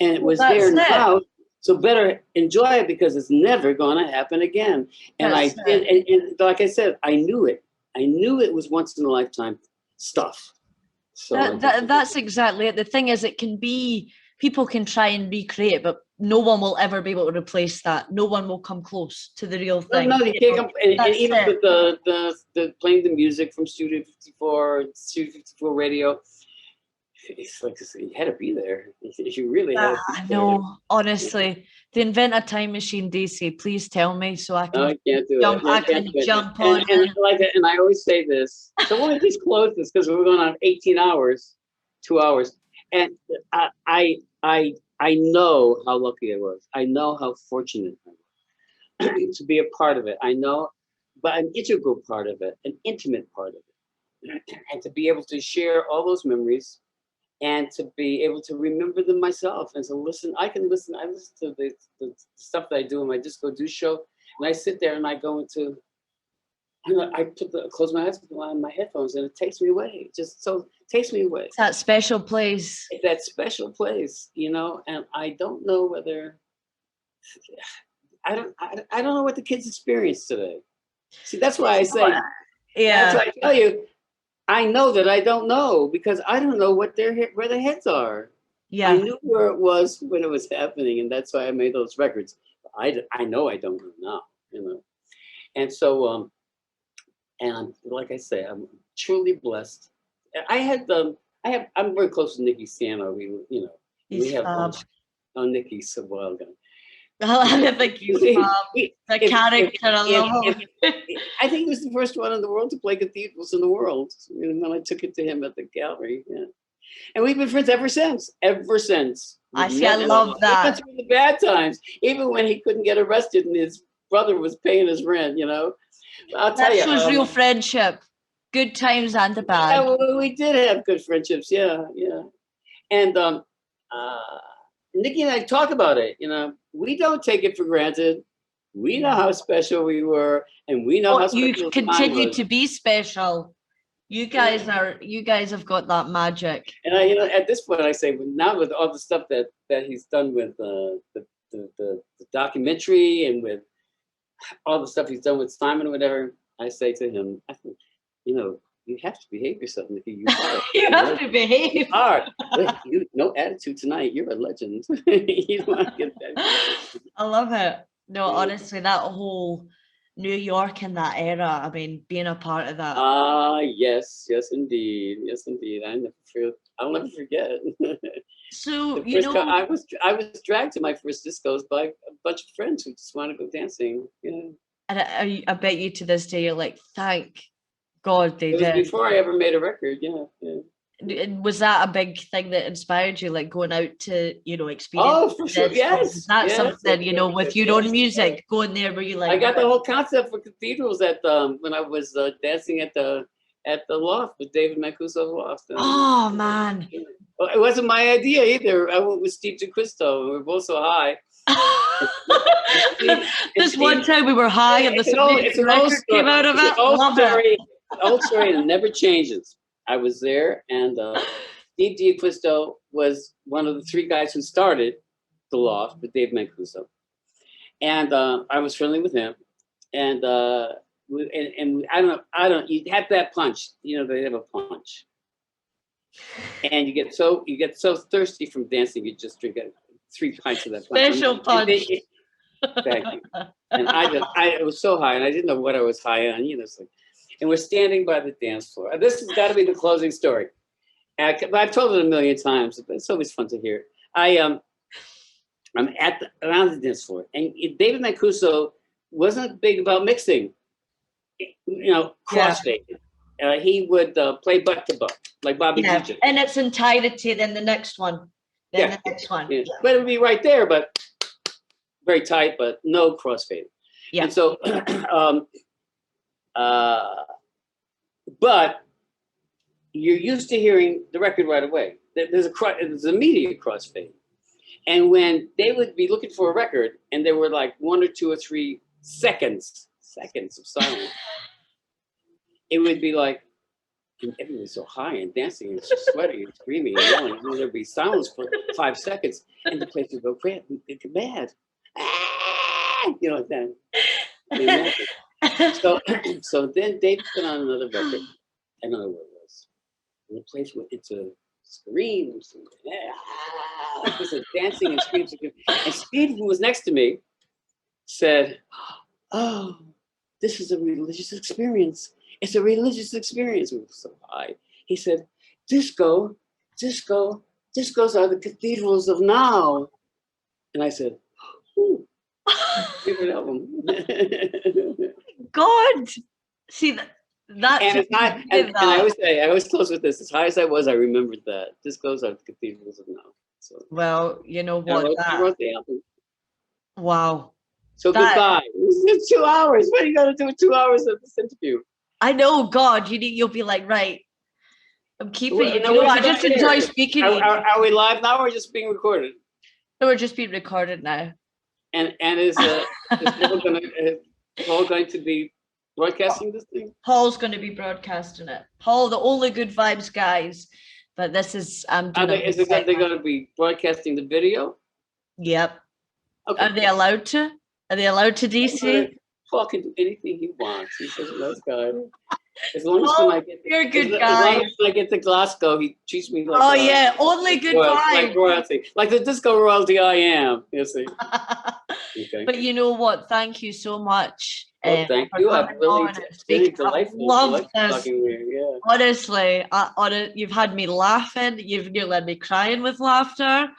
And it was there now. So better enjoy it because it's never going to happen again. And I did. And like I said, I knew it. I knew it was once in a lifetime stuff. So that's exactly it. The thing is, people can try and recreate it, but no one will ever be able to replace that. No one will come close to the real thing. No, they can't come. And even with the playing the music from Studio 54 radio, it's like you had to be there. You really had to be I know, honestly. To invent a time machine, DC, please tell me so I can I can't do jump. it. I can jump on. And I always say this. So why don't we just close this because we're going on 18 hours, 2 hours, and I know how lucky I was. I know how fortunate I was to be a part of it. I know, but an integral part of it, an intimate part of it, and to be able to share all those memories. And to be able to remember them myself and to listen. I listen to the stuff that I do in my Disco Do show. And I sit there and I go into, I close my eyes, put on my headphones, and it takes me away. Takes me away. It's that special place. It's that special place, and I don't know whether, I don't know what the kids experience today. See, that's why I say, that's why I tell you, I know that I don't know because I don't know where their heads are. Yeah, I knew where it was when it was happening, and that's why I made those records. I know I don't know now, And so, and like I say, I'm truly blessed. I'm very close to Nicky Siano. We have Nicky's a wild guy. I think he's the character. I think he was the first one in the world to play cathedrals in the world. When I took it to him at the gallery, and we've been friends ever since. Ever since. I love that. Even through the bad times, even when he couldn't get arrested and his brother was paying his rent. I'll tell you, that shows real friendship. Good times and the bad. Yeah, well, we did have good friendships. Yeah. And Nicky and I talk about it. We don't take it for granted. We know how special we were, and we know how special you continue to be special. You guys have got that magic. And at this point, I say, now with all the stuff that he's done with the documentary and with all the stuff he's done with Simon or whatever, I say to him, you have to behave yourself, Nicky. You have to behave. Hard. No attitude tonight. You're a legend. You don't want to get that. I love it. No, honestly, that whole New York and that era, I mean, being a part of that. Yes, indeed. Yes, indeed. I'll never forget. So, I was dragged to my first discos by a bunch of friends who just want to go dancing. And I bet you to this day, you're like, thank God they did. Before I ever made a record, yeah. Was that a big thing that inspired you, like going out to, experience? Oh, for sure. Yes. Is that yes, something, yes, with yes, your own yes. music, going there where you like? I got the whole concept for cathedrals at when I was dancing at the loft with David Mancuso's loft. Oh man. Well, it wasn't my idea either. I went with Steve DeCristo. We were both so high. This one time we were high and the record came out of it. Love it. Old story, and it never changes. I was there, and Steve DeCristo was one of the 3 guys who started the loft with Dave Mancuso, and I was friendly with him, and I don't. You have that punch. They have a punch. And you get so thirsty from dancing, you just drink 3 pints of that punch. Special punch. Thank you. And I was so high, and I didn't know what I was high on. And we're standing by the dance floor. This has got to be the closing story. I've told it a million times, but it's always fun to hear it. I'm around the dance floor, and David Mancuso wasn't big about mixing. Crossfade. He would play butt to butt, like Bobby DJ. In its entirety, then the next one. Yeah. But it would be right there, but very tight, but no crossfade. Yeah. And so, but you're used to hearing the record right away. There's immediate crossfade. And when they would be looking for a record, and there were like 1 or 2 or 3 seconds of silence, it would be like, and everyone's so high and dancing and sweating and screaming and yelling, and there'd be silence for 5 seconds, and the place would go mad. Like that. So then David put on another record. I don't know what it was. And the place went into screams. Like this is dancing and screams. And Steve, who was next to me, said, "Oh, this is a religious experience. It's a religious experience." We were so high. He said, discos are the cathedrals of now. And I said, ooh, favorite album. God. See, that's and I always close with this. As high as I was, I remembered that. Discos are the cathedrals of now. So, well, you know what? I wrote the album. Wow. So goodbye. It's 2 hours. What are you going to do with 2 hours of this interview? I know, God, you'll be like, right, I'm keeping it. I just enjoy speaking. Are we live now or just being recorded? No, we're just being recorded now. And is Paul going to be broadcasting this thing? Paul's going to be broadcasting it. Paul, the only good vibes guys. But this is is it that they're going to be broadcasting the video? Yep. Okay. Are they allowed to? Are they allowed to, DC? Paul can do anything he wants. He's such a nice guy. As long as you're a good guy. As long as when I get to Glasgow, he treats me like only good vibes. Like royalty. Like the disco royalty I am. You see. Okay. But you know what? Thank you so much. Thank you. I've really delightful. Love this. Yeah. Honestly, you've had me laughing. You've nearly had me crying with laughter.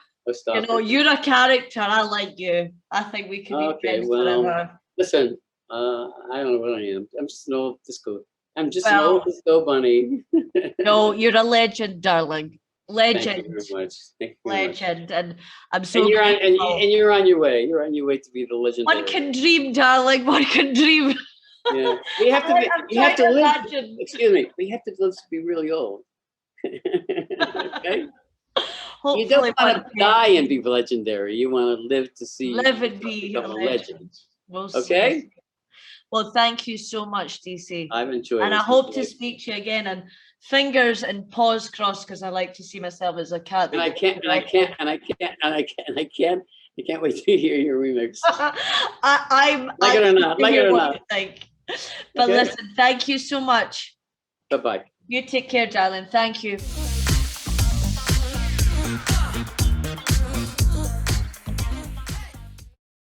You're a character. I like you. I think we can be friends forever. Listen, I don't know what I am. I'm just an old disco. I'm just an old disco bunny. No, you're a legend, darling. Legend. Thank you very much. Legend. And I'm so and you're on your way. You're on your way to be the legend. One can dream, darling. One can dream. Yeah. You have to live. Excuse me. We have to live to be really old. Okay? Hopefully you don't want to die and be legendary. You want to live to see live and be a legend. We'll okay? See. Well, thank you so much, DC. I've enjoyed it. And I hope to speak to you again. And fingers and paws crossed, because I like to see myself as a cat. And I can't wait to hear your remix. I'm like it or not. But listen, thank you so much. Bye-bye. You take care, darling. Thank you.